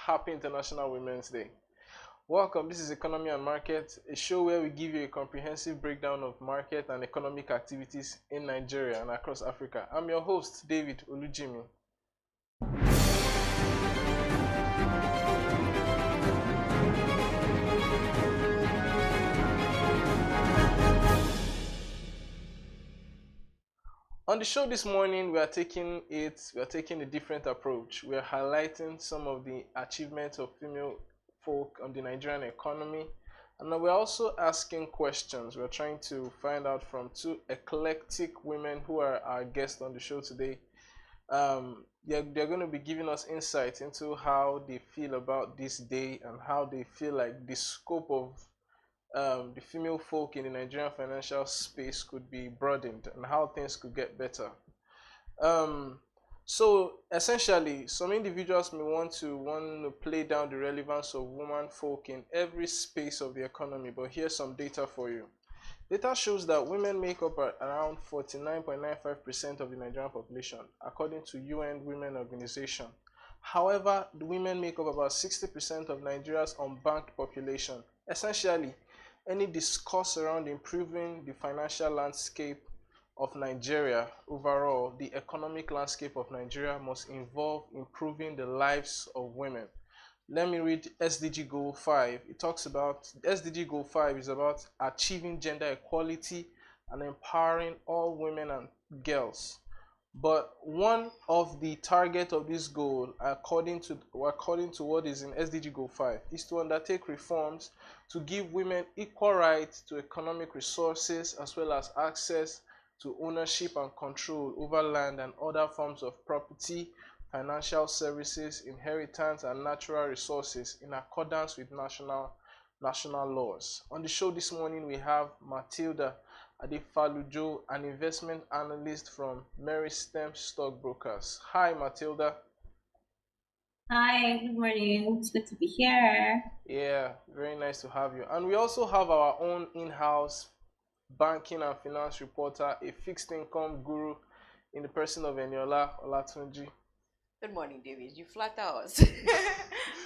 Happy International Women's Day. Welcome, this is Economy and Market, a show where we give you a comprehensive breakdown of market and economic activities in Nigeria and across Africa. I'm your host, David Olujimi. On the show this morning, we are taking a different approach. We are highlighting some of the achievements of female folk on the Nigerian economy, and we're also asking questions. We're trying to find out from two eclectic women who are our guests on the show today. They're going to be giving us insight into how they feel about this day and how they feel like the scope of the female folk in the Nigerian financial space could be broadened and how things could get better. So essentially, some individuals may want to play down the relevance of women folk in every space of the economy, but here's some data for you. Data shows that women make up around 49.95% of the Nigerian population, according to UN Women Organization. However, the women make up about 60% of Nigeria's unbanked population. Essentially, any discourse around improving the financial landscape of Nigeria overall, the economic landscape of Nigeria must involve improving the lives of women. Let me read SDG Goal 5. It talks about, SDG Goal 5 is about achieving gender equality and empowering all women and girls. But one of the targets of this goal, according to what is in SDG Goal 5, is to undertake reforms to give women equal rights to economic resources as well as access to ownership and control over land and other forms of property, financial services, inheritance, and natural resources in accordance with national laws. On the show this morning, we have Matilda Adefalujo, an investment analyst from Meristem Stockbrokers. Hi, Matilda. Hi, good morning. It's good to be here. Yeah, very nice to have you. And we also have our own in-house banking and finance reporter, a fixed income guru in the person of Eniola Olatunji. Good morning, David. You flatter us.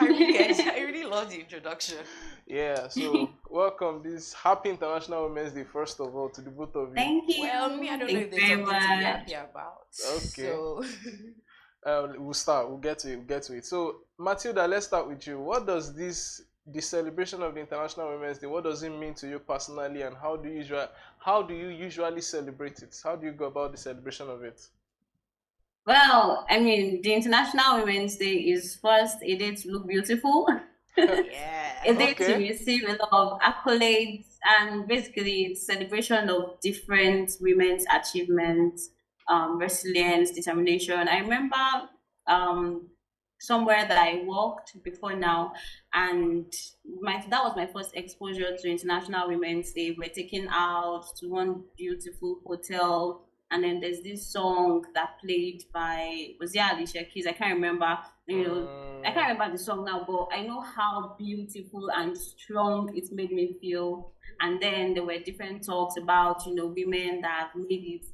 I really love the introduction. Yeah, so welcome this happy International Women's Day, first of all, to the both of you. Thank you. Well, me, I don't know if there's something to be happy about. Okay. So we'll get to it. So Matilda, let's start with you. What does the celebration of the International Women's Day, what does it mean to you personally, and how do you usually celebrate it? How do you go about the celebration of it? Well, I mean, the International Women's Day is first a day to look beautiful. yeah. A day to receive a lot of accolades, and basically it's celebration of different women's achievements, resilience, determination. I remember somewhere that I worked before now, and that was my first exposure to International Women's Day. We're taken out to one beautiful hotel, and then there's this song that played by, was it Alicia Keys? I can't remember. I can't remember the song now, but I know how beautiful and strong it made me feel. And then there were different talks about, women that have made it.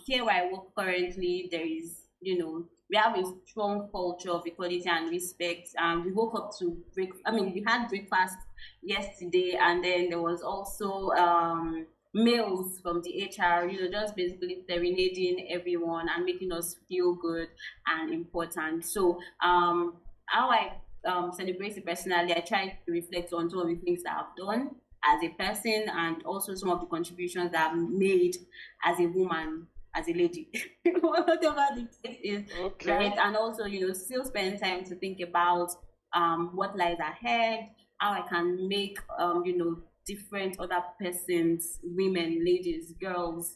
Here where I work currently, there is, we have a strong culture of equality and respect. We woke up to we had breakfast yesterday, and then there was also meals from the HR, just basically serenading everyone and making us feel good and important. So how I celebrate it personally, I try to reflect on some of the things that I've done as a person, and also some of the contributions that I've made as a woman, as a lady, whatever the case is, okay. Right? And also, still spend time to think about what lies ahead, how I can make, different other persons, women, ladies, girls,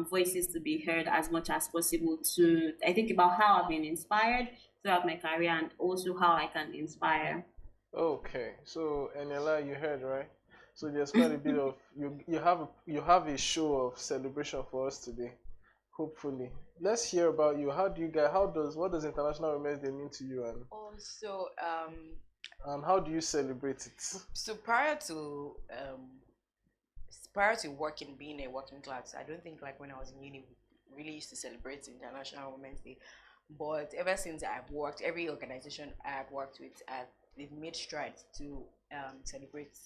voices to be heard as much as possible. To I think about how I've been inspired throughout my career, and also how I can inspire. Okay, so Eniola, you heard, right? So there's quite a bit of you have a show of celebration for us today. Hopefully, let's hear about you. What does International Women's Day mean to you, and also and how do you celebrate it? So prior to being a working class, I don't think like when I was in uni we really used to celebrate International Women's Day. But ever since I've worked, every organization I've worked with, they've made strides to celebrate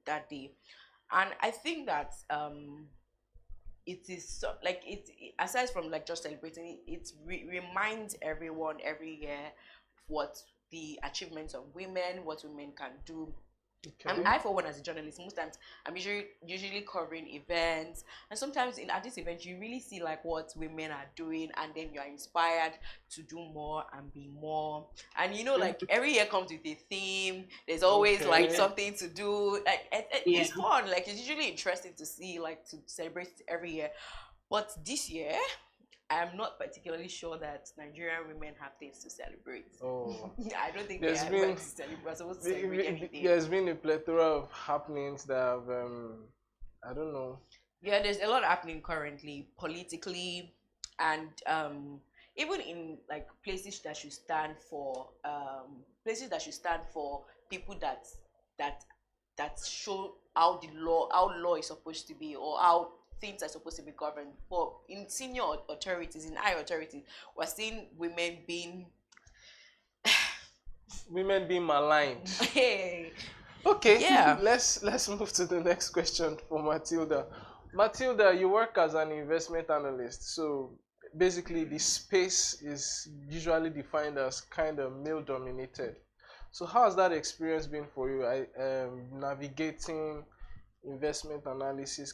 that day. And I think that it is so, like aside from like just celebrating it, reminds everyone every year what the achievements of women, what women can do. Okay. I, for one, as a journalist, most times I'm usually covering events, and sometimes at this event you really see like what women are doing, and then you are inspired to do more and be more. And you know, like every year comes with a theme. There's always like something to do. Like it's fun. Like it's usually interesting to see, like to celebrate it every year. But this year, I'm not particularly sure that Nigerian women have things to celebrate. Oh, I don't think there's they been are supposed to celebrate anything. there's been a plethora of happenings that have I don't know. Yeah, there's a lot happening currently, politically, and even in like places that should stand for people that that show how law is supposed to be, or how things are supposed to be governed. But in senior authorities, in high authorities, we're seeing women being Maligned. hey. Okay, Yeah. let's move to the next question for Matilda. Matilda, you work as an investment analyst, so basically the space is usually defined as kind of male dominated. So how has that experience been for you? Navigating investment analysis,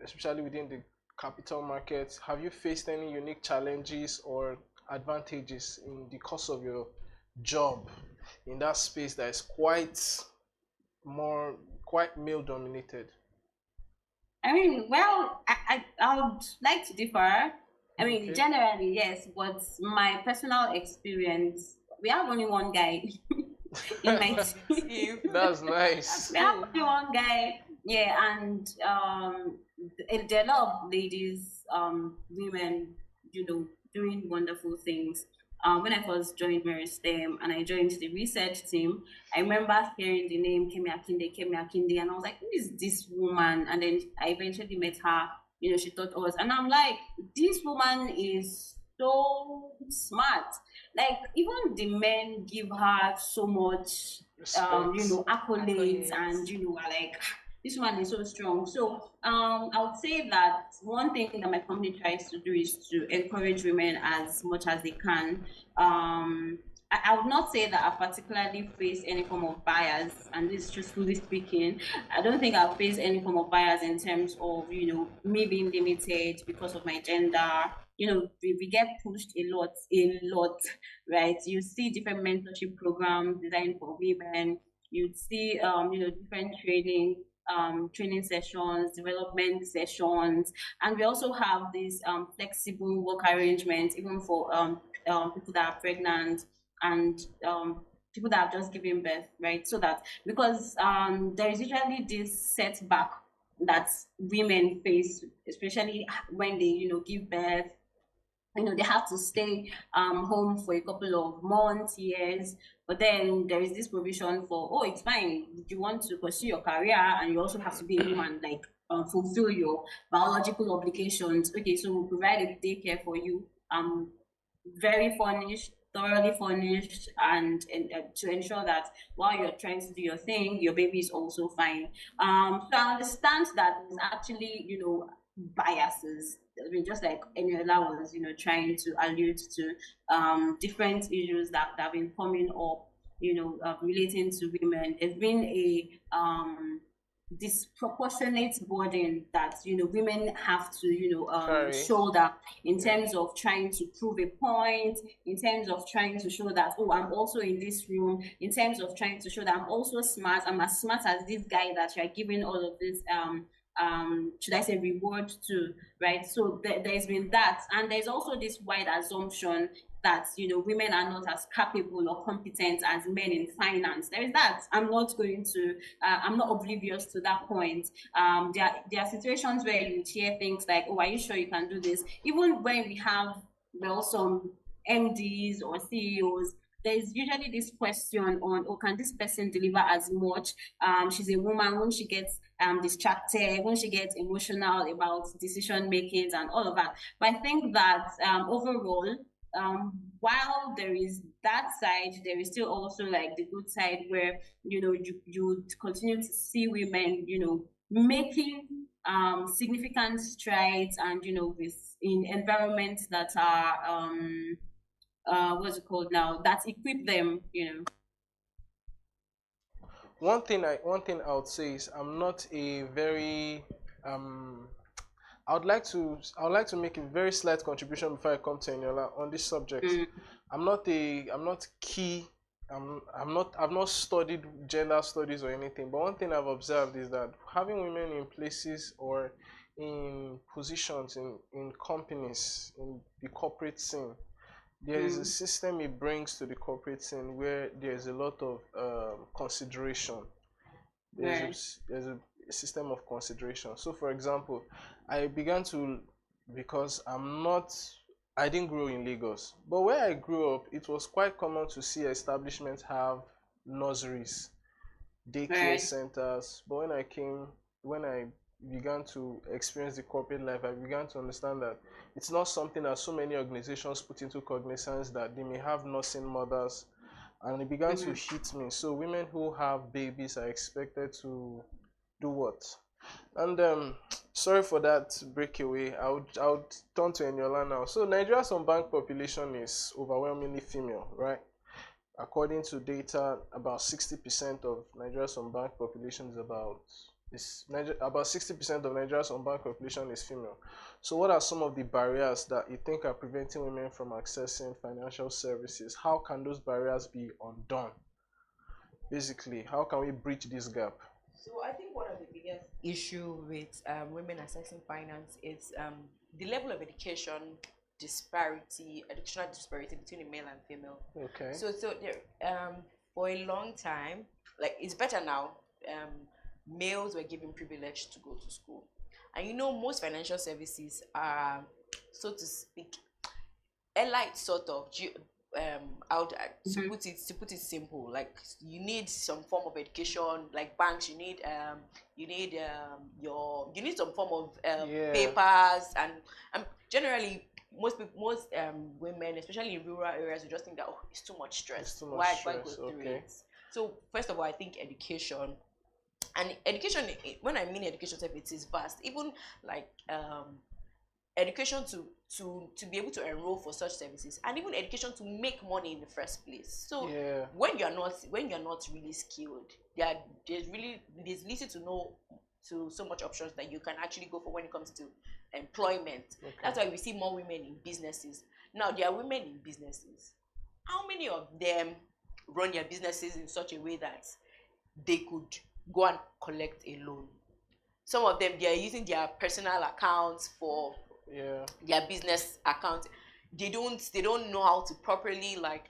especially within the capital markets. Have you faced any unique challenges or advantages in the course of your job in that space that is quite male dominated? I mean, well, I would like to differ. I mean, generally, yes, but my personal experience, we have only one guy in my team. That's nice. We have only one guy, yeah, and there are a lot of ladies, women, doing wonderful things. When I first joined Meristem and I joined the research team, I remember hearing the name Kemi Akinde, and I was like, who is this woman? And then I eventually met her. She taught us, and I'm like, this woman is so smart. Like even the men give her so much, accolades, and are like, this woman is so strong. So I would say that one thing that my company tries to do is to encourage women as much as they can. I would not say that I particularly face any form of bias, and this is truthfully speaking. I don't think I've faced any form of bias in terms of, me being limited because of my gender. We get pushed a lot, right? You see different mentorship programs designed for women. You'd see, different training sessions, development sessions, and we also have these flexible work arrangements, even for people that are pregnant and people that have just given birth, right? So that because there is usually this setback that women face, especially when they give birth. They have to stay home for a couple of months, years, but then there is this provision for, oh, it's fine, you want to pursue your career and you also have to be a woman, like fulfill your biological obligations. Okay, so we'll provide a daycare for you, very furnished, thoroughly furnished, and to ensure that while you're trying to do your thing, your baby is also fine. So I understand that there's actually, biases. I mean, just like Eniola was, trying to allude to different issues that have been coming up, relating to women. There's been a disproportionate burden that women have to shoulder in terms of trying to prove a point, in terms of trying to show that, oh, I'm also in this room, in terms of trying to show that I'm also smart, I'm as smart as this guy that you're giving all of this should I say reward to, right? So there's been that, and there's also this wide assumption that women are not as capable or competent as men in finance. There is that. I'm not oblivious to that point. There are situations where you hear things like, oh, are you sure you can do this? Even when we have some MDs or CEOs, there's usually this question on, oh, can this person deliver as much? She's a woman. When she gets distracted, when she gets emotional about decision makings and all of that. But I think that overall, while there is that side, there is still also like the good side where you continue to see women making significant strides, and with in environments that are what's it called now, that equip them. One thing I would say is I'm not a very I would like to make a very slight contribution before I come to Eniola on this subject. Mm, I'm not key. I've not studied gender studies or anything. But one thing I've observed is that having women in places or in positions in companies in the corporate scene, there is a mm, system it brings to the corporate scene where there's a lot of consideration. right, There's a system of consideration. So, for example, I began to because I didn't grow in Lagos, but where I grew up, it was quite common to see establishments have nurseries, daycare right. centers. But when I began to experience the corporate life, I began to understand that it's not something that so many organizations put into cognizance that they may have nursing mothers, and it began to Mm-hmm. hit me. So women who have babies are expected to do what? And sorry for that breakaway. I would turn to Eniola now. So Nigeria's unbanked population is overwhelmingly female, right? According to data, about 60% of Nigeria's unbanked population about 60% of Nigeria's unbanked population is female. So what are some of the barriers that you think are preventing women from accessing financial services? How can those barriers be undone? Basically, how can we bridge this gap? So I think one of the biggest issue with women accessing finance is the level of educational disparity between the male and female. Okay. So there, for a long time, like it's better now. Males were given privilege to go to school, and most financial services are, so to speak, elite sort of. Out Mm-hmm. to put it simple, like you need some form of education, like banks. You need some form of Yeah, papers, and generally most women, especially in rural areas, will just think that, oh, it's too much it's stress. too much Why go stress. through Okay. it? So first of all, I think education, and education, when I mean education, it is vast. Even like education to be able to enroll for such services, and even education to make money in the first place. So Yeah. when you're not really skilled, there's little to know to so much options that you can actually go for when it comes to employment. Okay. That's why we see more women in businesses. Now there are women in businesses. How many of them run their businesses in such a way that they could go and collect a loan? Some of them, they are using their personal accounts for Yeah. their business account. They don't know how to properly like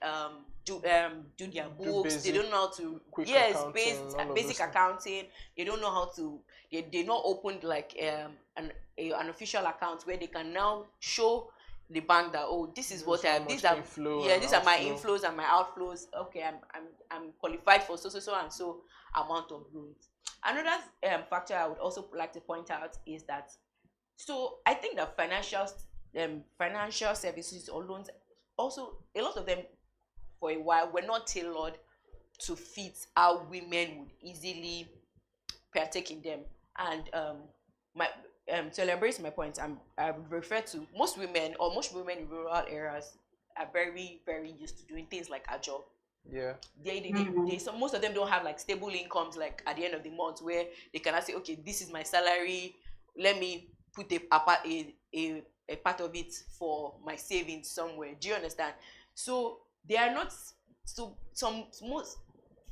do their Do books. They basic, don't know how to, quick yes, accounting, all of those basic things. accounting. They don't know how to, they not opened like an official account where they can now show the bank that, oh, this is This what how I much these are, inflow yeah, and these are my outflow. inflows and my outflows. Okay, I'm qualified for so and so amount of loans. Another factor I would also like to point out is that, so I think that financial services or loans, also a lot of them for a while were not tailored to fit how women would easily partake in them. And my to elaborate my point, I would refer to most women in rural areas are very, very used to doing things like a job. Yeah. So most of them don't have like stable incomes, like at the end of the month, where they can say, okay, this is my salary, let me put a part of it for my savings somewhere. Do you understand? So they are not, so some most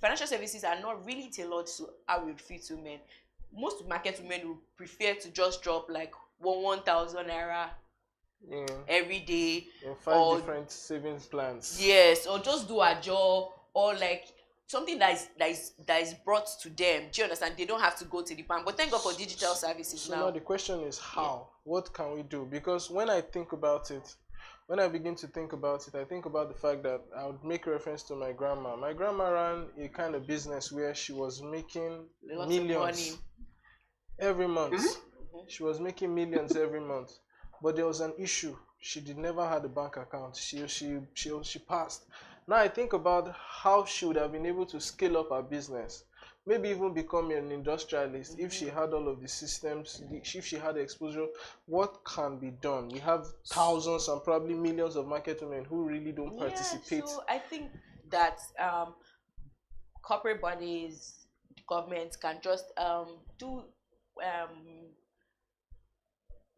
financial services are not really tailored to how we would fit women. Most market women would prefer to just drop like 1,000 naira Yeah. every day, In five or different savings plans. yes, or just do a job, or like something that is brought to them. Do you understand? They don't have to go to the bank. But thank God for digital services So now now. the question is Yeah. how? What can we do? Because when I begin to think about it, I think about the fact that I would make reference to my grandma. My grandma ran a kind of business where she was making Lots of money. millions every month. Mm-hmm. Mhm. She was making millions every month. But there was an issue. She did never had a bank account. She passed. Now I think about how she would have been able to scale up her business. Maybe even become an industrialist if she had all of the systems, if she had exposure. What can be done? We have thousands and probably millions of market women who really don't participate. So I think that corporate bodies, governments can just do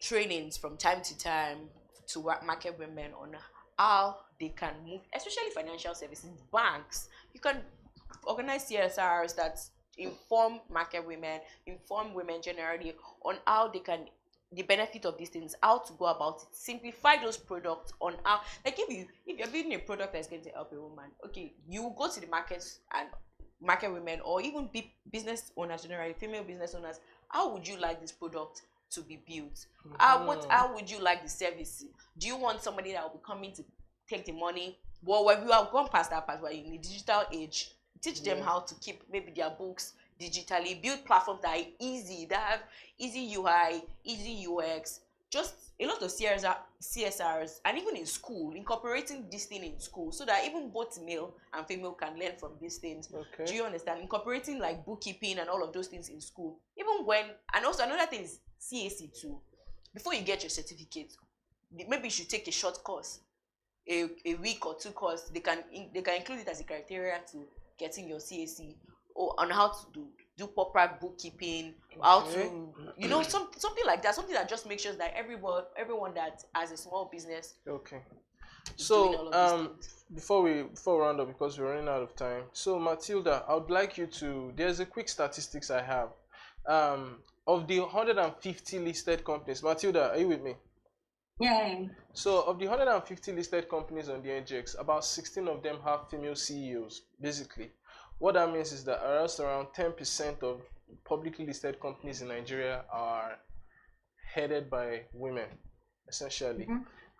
trainings from time to time to market women on how they can move, especially financial services, banks. You can organize CSRs that inform market women, inform women generally on how they can, the benefit of these things, how to go about it, simplify those products on how, like if you're building a product that's going to help a woman, okay, you go to the markets and market women or even business owners generally, female business owners, how would you like this product to be built? How would you like the service? Do you want somebody that will be coming to take the money? Well, when you have gone past that part, where in the digital age, teach them how to keep maybe their books digitally, build platforms that are easy, that have easy UI, easy UX, just a lot of CSRs, and even in school, incorporating this thing in school so that even both male and female can learn from these things. Okay. Do you understand? Incorporating like bookkeeping and all of those things in school. Even when, and also another thing is CAC too. Before you get your certificate, maybe you should take a short course, a week or two course. They can include it as a criteria to getting your CAC, or on how to do proper bookkeeping, how to, you know, something like that, something that just makes sure that everyone that has a small business. Okay. So before we round up, because we're running out of time, so Matilda, I would like you to, there's a quick statistics I have of the 150 listed companies. Matilda, are you with me? Yeah. So of the 150 listed companies on the NGX, about 16 of them have female CEOs. Basically, what that means is that around 10% of publicly listed companies in Nigeria are headed by women, essentially.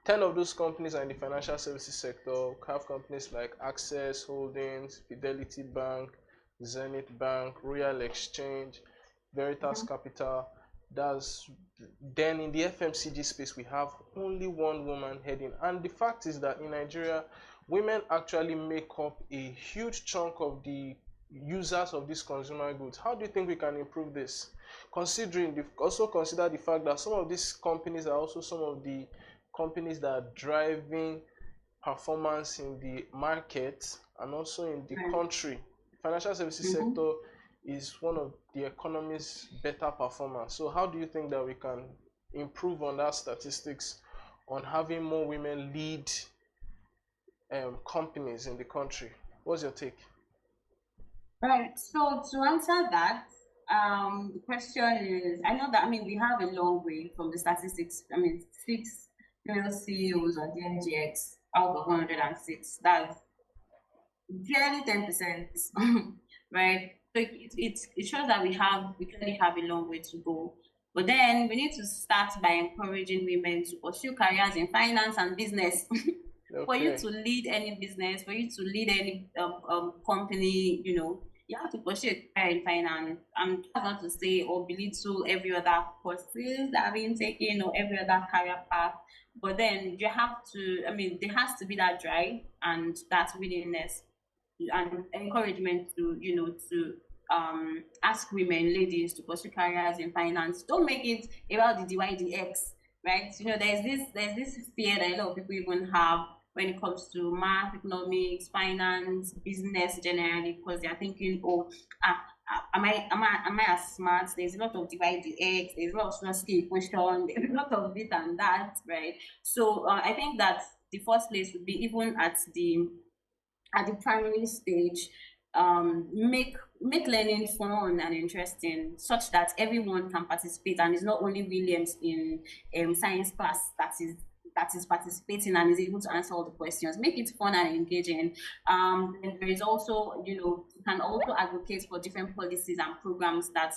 10 of those companies are in the financial services sector. We have companies like Access Holdings, Fidelity Bank, Zenith Bank, Royal Exchange, Veritas Capital. Then in the FMCG space, we have only one woman heading. And the fact is that in Nigeria, women actually make up a huge chunk of the users of these consumer goods. How do you think we can improve this? Considering, also consider the fact that some of these companies are also some of the companies that are driving performance in the market and also in the country. Financial services sector is one of the economy's better performance. So how do you think that we can improve on that statistics on having more women lead companies in the country? What's your take? Right. So to answer that, the question is, I know that, I mean, we have a long way from the statistics. I mean, 6 female CEOs on the NGX out of 106. That's barely 10%, right? So it shows that we clearly have a long way to go. But then we need to start by encouraging women to pursue careers in finance and business. For you to lead any business, for you to lead any company, you know, you have to pursue a career in finance. And that's not to say or belittle every other courses that have been taken or every other career path. But then you have to, I mean, there has to be that drive and that willingness and encouragement to, you know, to ask women, ladies, to pursue careers in finance. Don't make it about the DYDX, right? You know, there's this fear that a lot of people even have when it comes to math, economics, finance, business generally, because they're thinking, oh, am I as smart? There's a lot of divide the X, there's a lot of small scale equation, there's a lot of this and that, right? So I think that the first place would be even at the primary stage, make learning fun and interesting such that everyone can participate, and it's not only Williams in science class that is participating and is able to answer all the questions. Make it fun and engaging. And there is also, you know, you can also advocate for different policies and programs that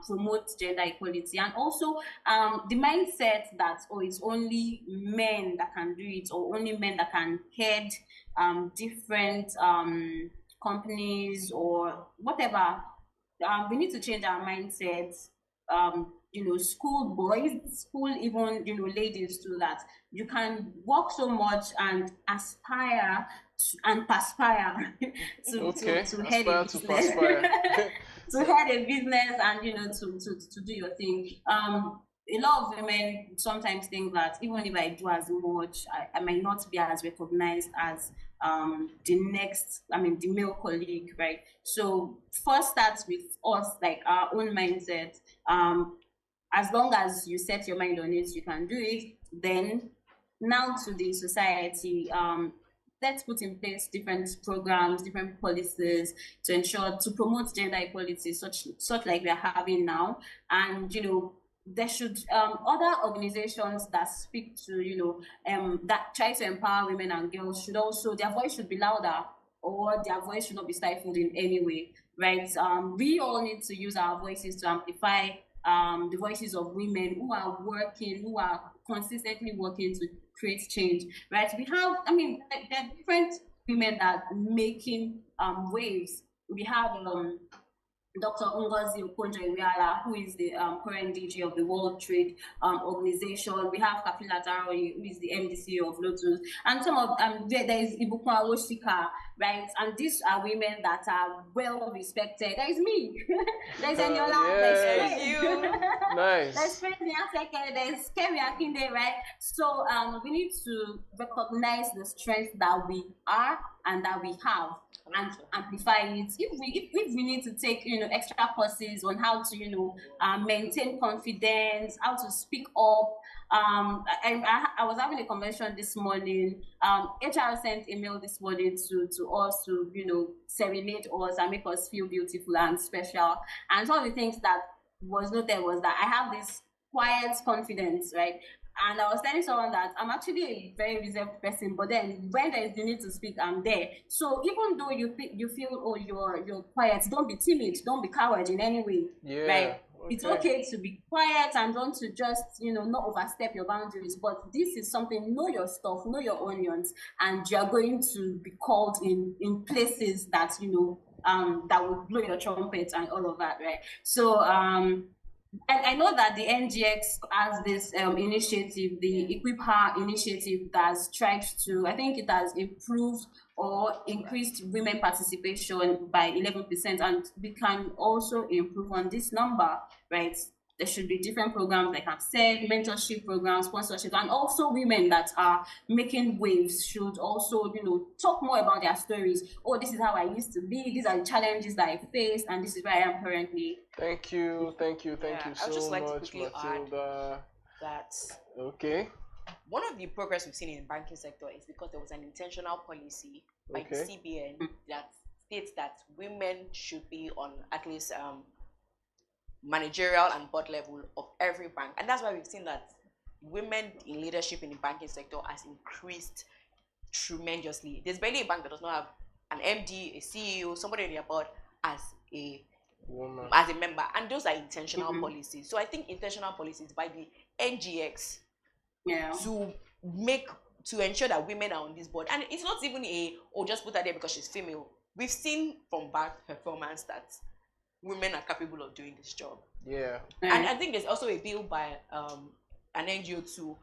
promote gender equality, and also the mindset that, oh, it's only men that can do it, or only men that can head different companies or whatever. We need to change our mindsets school boys, school even, ladies too, that you can work so much and aspire and perspire Okay, to head a aspire to business, perspire. to head a business and to do your thing. A lot of women sometimes think that even if I do as much, I might not be as recognized as the male colleague, right? So first starts with us, like our own mindset. As long as you set your mind on it, you can do it. Then now to the society, let's put in place different programs, different policies to ensure to promote gender equality, such like we are having now. And there should other organizations that speak to that try to empower women and girls should also, their voice should be louder, or their voice should not be stifled in any way, right? We all need to use our voices to amplify the voices of women who are working, who are consistently working to create change, right? We have, there are different women that are making waves. We have Dr. Ngozi Okonjo-Iweala, who is the current DG of the World Trade Organization. We have Kafila Taroye, who is the MDC of Lotus. And some of there is Ibukwa Oshika, right? And these are women that are well respected. There is me. There's Eniola. There's you. Nice. There's Fred Nyaseke. There's Kemi Akinde, right? So we need to recognize the strength that we are and that we have, and amplify it. If we need to take extra courses on how to maintain confidence, how to speak up. I was having a convention this morning. HR sent a mail this morning to us to serenade us and make us feel beautiful and special. And one of the things that was noted was that I have this quiet confidence, right? And I was telling someone that I'm actually a very reserved person, but then when there is the need to speak, I'm there. So even though you feel, oh, you're quiet, don't be timid, don't be coward in any way, right? Okay. It's okay to be quiet and don't to just not overstep your boundaries. But this is something, know your stuff, know your onions, and you're going to be called in places that that will blow your trumpet and all of that, right? So and I know that the NGX has this initiative, the Equip Her initiative, that has tried to, I think it has improved or increased women participation by 11%, and we can also improve on this number, right? There should be different programs, like I've said, mentorship programs, sponsorship, and also women that are making waves should also, talk more about their stories. Oh, this is how I used to be. These are the challenges that I faced, and this is where I am currently. Thank you so just like much, to Matilda. That okay. One of the progress we've seen in the banking sector is because there was an intentional policy by the CBN that states that women should be on at least managerial and board level of every bank, and that's why we've seen that women in leadership in the banking sector has increased tremendously. There's barely a bank that does not have an MD, a CEO, somebody in their board as a woman, as a member, and those are intentional policies. So I think intentional policies by the NGX to ensure that women are on this board, and it's not even just put her there because she's female. We've seen from back performance that women are capable of doing this job. Yeah. And I think there's also a bill by an NGO to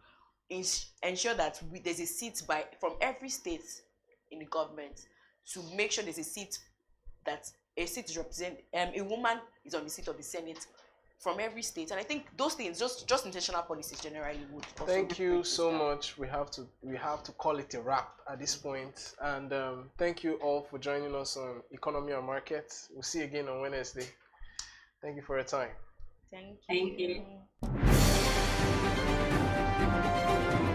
ensure that there's a seat from every state in the government, to make sure there's a seat is represent a woman is on the seat of the Senate from every state. And I think those things, just intentional policies generally would also. Thank you so much. We have to call it a wrap at this point. And thank you all for joining us on Economy and Market. We'll see you again on Wednesday. Thank you for your time. Thank you. Thank you.